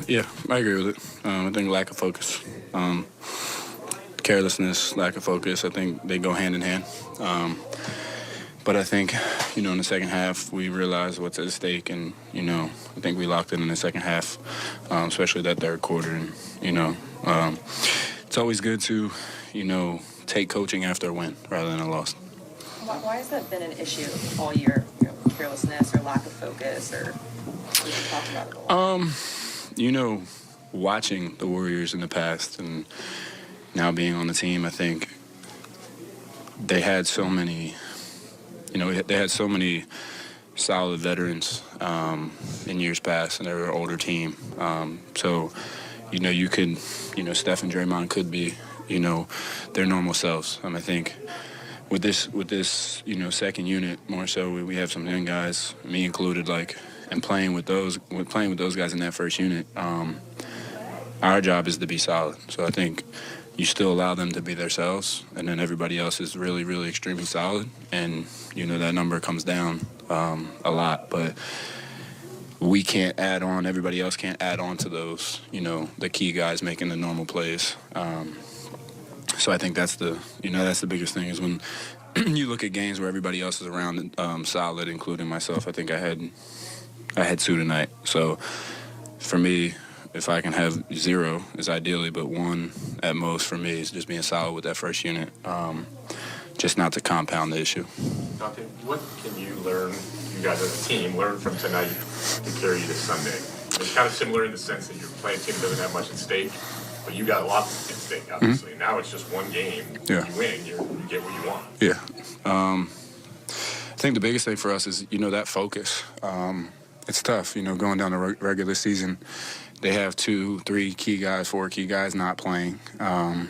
Yeah, I agree with it. I think lack of focus, carelessness, lack of focus, I think they go hand in hand. But I think, in the second half, we realized what's at stake, and, I think we locked in the second half, especially that third quarter. And, it's always good to, take coaching after a win rather than a loss. Why has that been an issue all year? Carelessness or lack of focus, or we can talk about it a lot? Watching the Warriors in the past and now being on the team, I think they had so many, they had so many solid veterans in years past, and they were an older team. So, you could, Steph and Draymond could be, their normal selves. I think with this, second unit more so, we have some young guys, me included, and playing with those guys in that first unit. Our job is to be solid. So I think you still allow them to be themselves, and then everybody else is really, really extremely solid. And, that number comes down a lot. But we can't add on, everybody else can't add on to those, the key guys making the normal plays. So I think that's the biggest thing is when you look at games where everybody else is around solid, including myself. I think I had 2 tonight. So for me, if I can have 0 is ideally, but 1 at most for me is just being solid with that first unit, just not to compound the issue. Donte, what can you learn, you guys as a team, learn from tonight to carry you to Sunday? It's kind of similar in the sense that your playing team doesn't have much at stake, but you got a lot at stake, obviously. Mm-hmm. Now it's just one game. Yeah. You win, you get what you want. Yeah. I think the biggest thing for us is, that focus. It's tough, going down the regular season. They have 2, 3 key guys, 4 key guys not playing. And,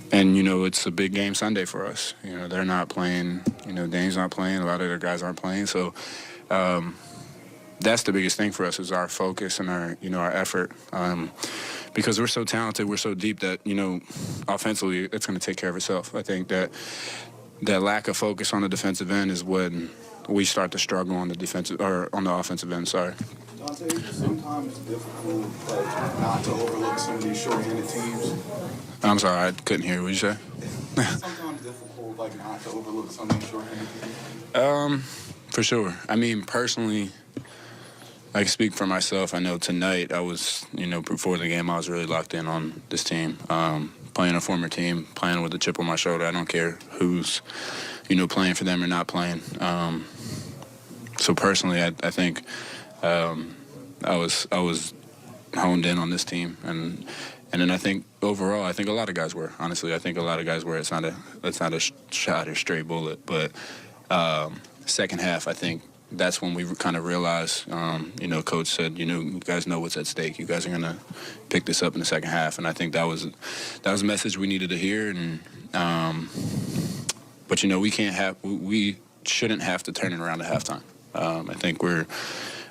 it's a big game Sunday for us. They're not playing. Dame's not playing. A lot of their guys aren't playing. So that's the biggest thing for us is our focus and our, our effort. Because we're so talented, we're so deep that, offensively it's going to take care of itself. I think that lack of focus on the defensive end is when we start to struggle on the offensive end. Sorry. Donte, it's sometimes difficult not to overlook some of these short-handed teams. I'm sorry, I couldn't hear what you say. It's sometimes difficult not to overlook some of these short-handed teams. For sure. I mean, personally, I can speak for myself. I know tonight I was, before the game, I was really locked in on this team. Playing a former team, playing with a chip on my shoulder. I don't care who's, playing for them or not playing. So personally, I think I was honed in on this team, and then I think overall, I think a lot of guys were. Honestly, I think a lot of guys were. It's not a shot or straight bullet, but second half, I think that's when we kind of realized, Coach said, you guys know what's at stake. You guys are going to pick this up in the second half. And I think that was a message we needed to hear. And but, we shouldn't have to turn it around at halftime. I think we're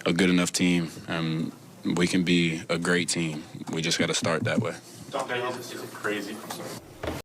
a good enough team, and we can be a great team. We just got to start that way. Donte, is it crazy?